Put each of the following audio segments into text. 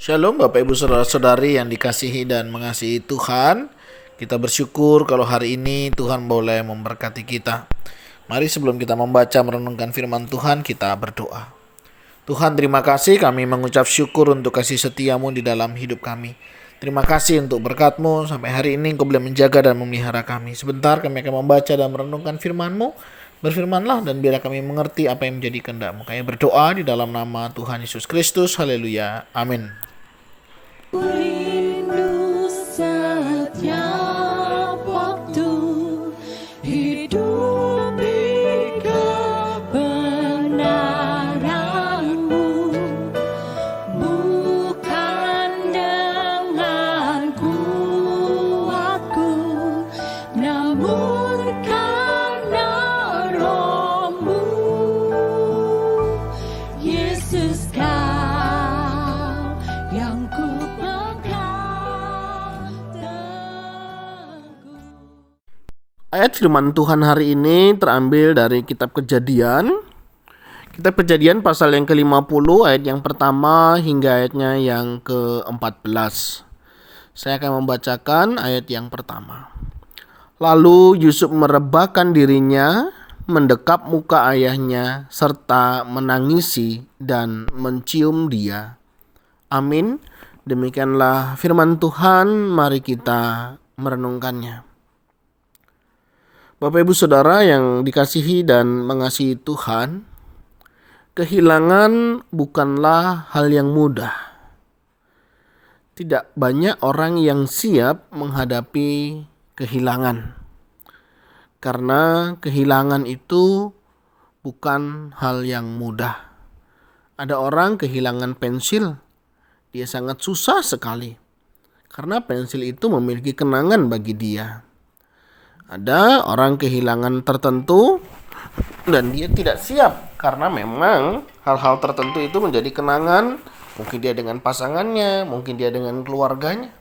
Shalom Bapak Ibu Saudara-saudari yang dikasihi dan mengasihi Tuhan. Kita bersyukur kalau hari ini Tuhan boleh memberkati kita. Mari sebelum kita membaca merenungkan firman Tuhan, kita berdoa. Tuhan, terima kasih, kami mengucap syukur untuk kasih setiamu di dalam hidup kami. Terima kasih untuk berkat-Mu, sampai hari ini Engkau boleh menjaga dan memelihara kami. Sebentar kami akan membaca dan merenungkan firman-Mu. Berfirmanlah dan biarlah kami mengerti apa yang menjadi kehendak-Mu. Kami berdoa di dalam nama Tuhan Yesus Kristus. Haleluya. Amin. Rindu setiap waktu hidup di kebenaran-Mu, bukan dengan kuatku, namun karena Roh-Mu. Yesus, Kau yang ku Ayat firman Tuhan hari ini terambil dari kitab Kejadian. Kitab Kejadian pasal yang ke-50 ayat yang pertama hingga ayatnya yang ke-14. Saya akan membacakan ayat yang pertama. Lalu Yusuf merebahkan dirinya, mendekap muka ayahnya, serta menangisi dan mencium dia. Amin. Demikianlah firman Tuhan, mari kita merenungkannya. Bapak Ibu Saudara yang dikasihi dan mengasihi Tuhan, kehilangan bukanlah hal yang mudah. Tidak banyak orang yang siap menghadapi kehilangan. Karena kehilangan itu bukan hal yang mudah. Ada orang kehilangan pensil, dia sangat susah sekali. Karena pensil itu memiliki kenangan bagi dia. Ada orang kehilangan tertentu dan dia tidak siap karena memang hal-hal tertentu itu menjadi kenangan. Mungkin dia dengan pasangannya, mungkin dia dengan keluarganya.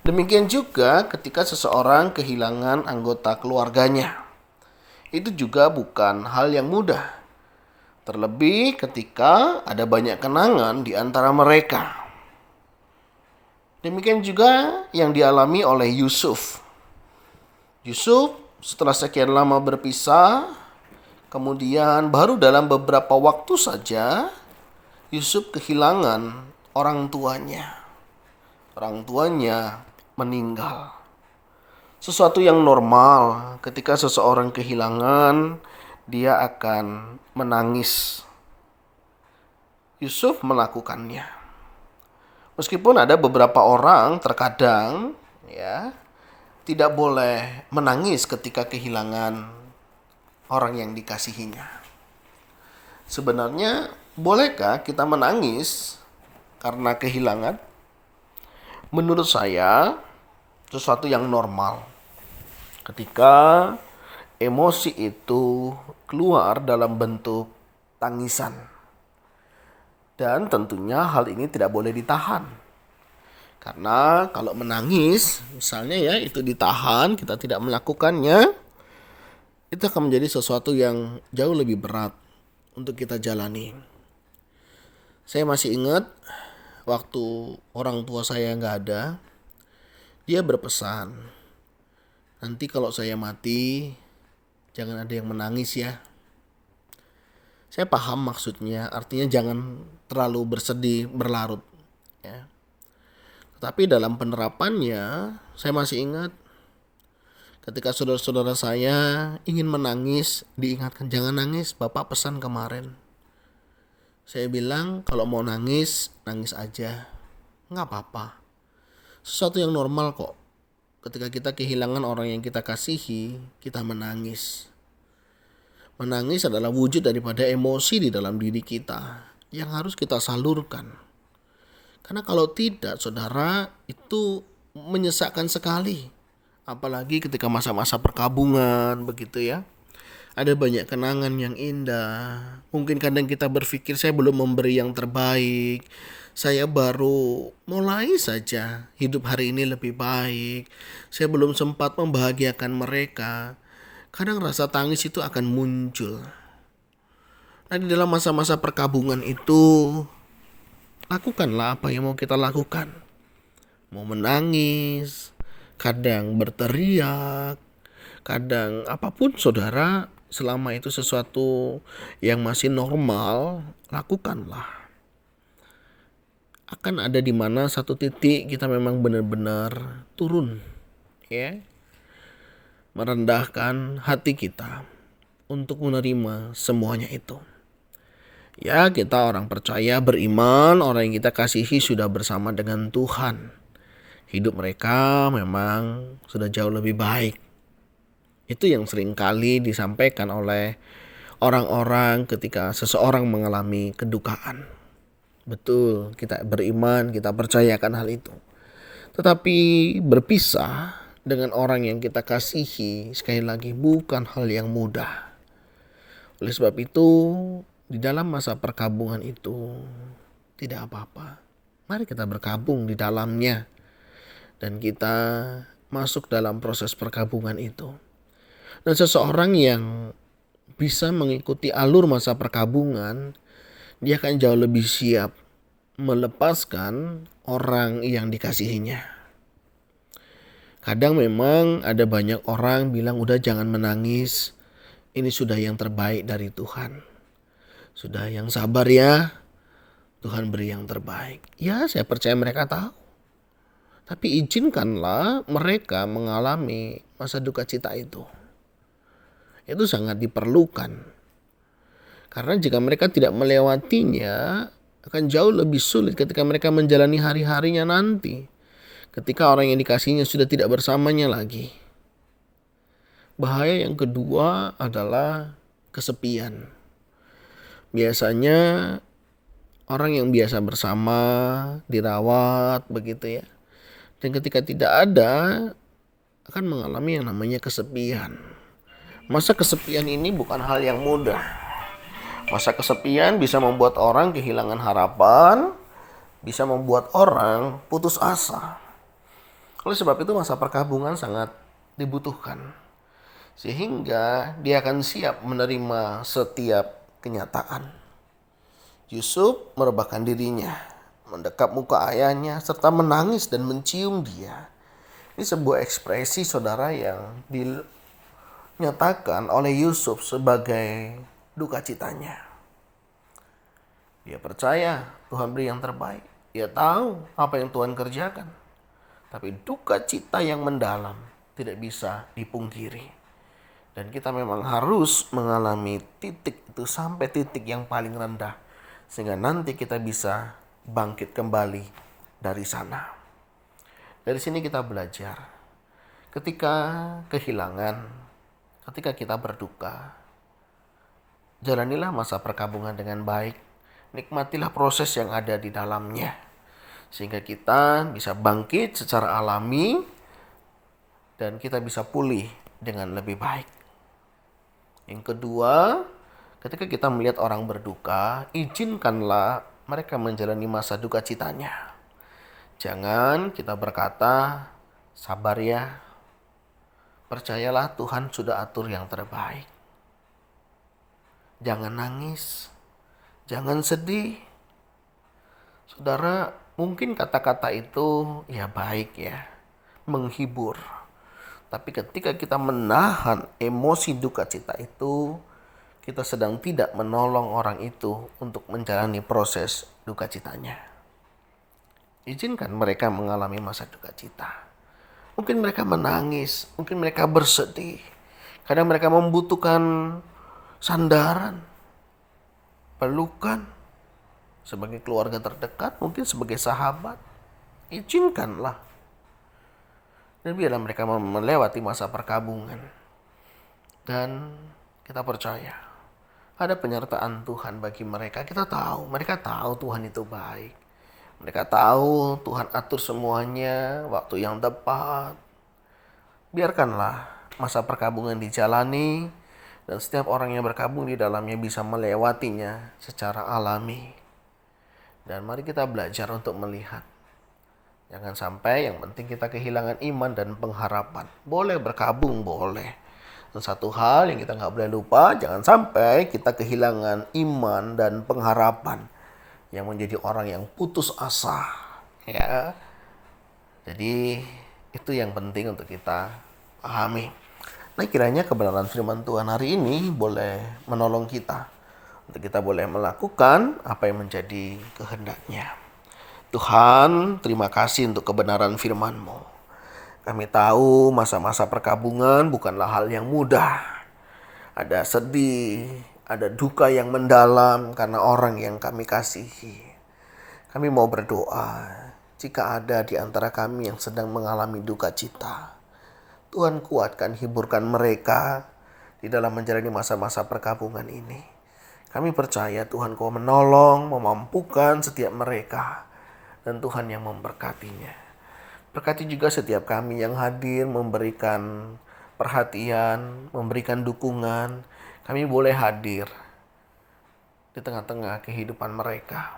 Demikian juga ketika seseorang kehilangan anggota keluarganya. Itu juga bukan hal yang mudah. Terlebih ketika ada banyak kenangan di antara mereka. Demikian juga yang dialami oleh Yusuf. Yusuf setelah sekian lama berpisah, kemudian baru dalam beberapa waktu saja Yusuf kehilangan orang tuanya. Orang tuanya meninggal. Sesuatu yang normal ketika seseorang kehilangan, dia akan menangis. Yusuf melakukannya. Meskipun ada beberapa orang terkadang tidak boleh menangis ketika kehilangan orang yang dikasihinya. Sebenarnya, bolehkah kita menangis karena kehilangan? Menurut saya, sesuatu yang normal. Ketika emosi itu keluar dalam bentuk tangisan. Dan tentunya hal ini tidak boleh ditahan. Karena kalau menangis, misalnya itu ditahan, kita tidak melakukannya, itu akan menjadi sesuatu yang jauh lebih berat untuk kita jalani. Saya masih ingat waktu orang tua saya nggak ada, dia berpesan, nanti kalau saya mati, jangan ada yang menangis ya. Saya paham maksudnya, artinya jangan terlalu bersedih, berlarut. Ya. Tapi dalam penerapannya, saya masih ingat ketika saudara-saudara saya ingin menangis, diingatkan jangan nangis, Bapak pesan kemarin. Saya bilang kalau mau nangis, nangis aja. Nggak apa-apa. Sesuatu yang normal kok. Ketika kita kehilangan orang yang kita kasihi, kita menangis. Menangis adalah wujud daripada emosi di dalam diri kita yang harus kita salurkan. Karena kalau tidak, saudara, itu menyesakkan sekali. Apalagi ketika masa-masa perkabungan, begitu ya. Ada banyak kenangan yang indah. Mungkin kadang kita berpikir, saya belum memberi yang terbaik. Saya baru mulai saja hidup hari ini lebih baik. Saya belum sempat membahagiakan mereka. Kadang rasa tangis itu akan muncul. Nah, di dalam masa-masa perkabungan itu, lakukanlah apa yang mau kita lakukan. Mau menangis, kadang berteriak, kadang apapun saudara, selama itu sesuatu yang masih normal, lakukanlah. Akan ada di mana satu titik kita memang benar-benar turun, ya, merendahkan hati kita untuk menerima semuanya itu. Ya, kita orang percaya, beriman, orang yang kita kasihi sudah bersama dengan Tuhan. Hidup mereka memang sudah jauh lebih baik. Itu yang sering kali disampaikan oleh orang-orang ketika seseorang mengalami kedukaan. Betul, kita beriman, kita percayakan hal itu. Tetapi berpisah dengan orang yang kita kasihi, sekali lagi bukan hal yang mudah. Oleh sebab itu, di dalam masa perkabungan itu tidak apa-apa. Mari kita berkabung di dalamnya. Dan kita masuk dalam proses perkabungan itu. Dan seseorang yang bisa mengikuti alur masa perkabungan, dia akan jauh lebih siap melepaskan orang yang dikasihinya. Kadang memang ada banyak orang bilang, udah jangan menangis, ini sudah yang terbaik dari Tuhan. Sudah yang sabar ya, Tuhan beri yang terbaik. Ya, saya percaya mereka tahu. Tapi izinkanlah mereka mengalami masa duka cita itu. Itu sangat diperlukan. Karena jika mereka tidak melewatinya, akan jauh lebih sulit ketika mereka menjalani hari-harinya nanti. Ketika orang yang dikasihnya sudah tidak bersamanya lagi. Bahaya yang kedua adalah kesepian. Biasanya orang yang biasa bersama, dirawat begitu ya. Dan ketika tidak ada, akan mengalami yang namanya kesepian. Masa kesepian ini bukan hal yang mudah. Masa kesepian bisa membuat orang kehilangan harapan, bisa membuat orang putus asa. Oleh sebab itu masa perkabungan sangat dibutuhkan. Sehingga dia akan siap menerima setiap kenyataan. Yusuf merebahkan dirinya, mendekap muka ayahnya, serta menangis dan mencium dia. Ini sebuah ekspresi saudara yang dinyatakan oleh Yusuf sebagai duka citanya. Dia percaya Tuhan beri yang terbaik. Dia tahu apa yang Tuhan kerjakan. Tapi duka cita yang mendalam tidak bisa dipungkiri. Dan kita memang harus mengalami titik itu sampai titik yang paling rendah. Sehingga nanti kita bisa bangkit kembali dari sana. Dari sini kita belajar. Ketika kehilangan, ketika kita berduka, jalanilah masa perkabungan dengan baik. Nikmatilah proses yang ada di dalamnya. Sehingga kita bisa bangkit secara alami dan kita bisa pulih dengan lebih baik. Yang kedua, ketika kita melihat orang berduka, izinkanlah mereka menjalani masa duka citanya. Jangan kita berkata, sabar ya. Percayalah Tuhan sudah atur yang terbaik. Jangan nangis. Jangan sedih. Saudara, mungkin kata-kata itu ya baik ya. Menghibur. Tapi ketika kita menahan emosi duka cita itu, kita sedang tidak menolong orang itu untuk menjalani proses duka citanya. Izinkan mereka mengalami masa duka cita. Mungkin mereka menangis, mungkin mereka bersedih. Kadang mereka membutuhkan sandaran, pelukan, sebagai keluarga terdekat, mungkin sebagai sahabat. Izinkanlah. Dan biarlah mereka melewati masa perkabungan. Dan kita percaya ada penyertaan Tuhan bagi mereka. Kita tahu, mereka tahu Tuhan itu baik. Mereka tahu Tuhan atur semuanya waktu yang tepat. Biarkanlah masa perkabungan dijalani dan setiap orang yang berkabung di dalamnya bisa melewatinya secara alami. Dan mari kita belajar untuk melihat. Jangan sampai yang penting kita kehilangan iman dan pengharapan. Boleh berkabung, boleh. Dan satu hal yang kita nggak boleh lupa, jangan sampai kita kehilangan iman dan pengharapan. yang menjadi orang yang putus asa. Ya. Jadi itu yang penting untuk kita pahami. Nah, kiranya kebenaran firman Tuhan hari ini boleh menolong kita untuk kita boleh melakukan apa yang menjadi kehendak-Nya. Tuhan, terima kasih untuk kebenaran firman-Mu. Kami tahu masa-masa perkabungan bukanlah hal yang mudah. Ada sedih, ada duka yang mendalam karena orang yang kami kasihi. Kami mau berdoa, jika ada di antara kami yang sedang mengalami duka cita, Tuhan kuatkan, hiburkan mereka di dalam menjalani masa-masa perkabungan ini. Kami percaya Tuhan Kau menolong, memampukan setiap mereka, dan Tuhan yang memberkatinya. Berkati juga setiap kami yang hadir, memberikan perhatian, memberikan dukungan. Kami boleh hadir di tengah-tengah kehidupan mereka.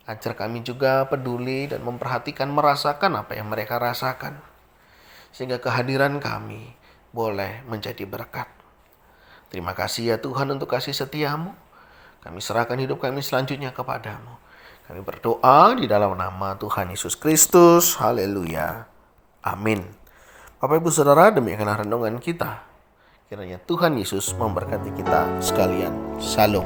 Ajar kami juga peduli dan memperhatikan, merasakan apa yang mereka rasakan. Sehingga kehadiran kami boleh menjadi berkat. Terima kasih ya Tuhan untuk kasih setia-Mu. Kami serahkan hidup kami selanjutnya kepada-Mu. Kami berdoa di dalam nama Tuhan Yesus Kristus. Haleluya. Amin. Bapak Ibu Saudara, demikianlah renungan kita. Kiranya Tuhan Yesus memberkati kita sekalian. Shalom.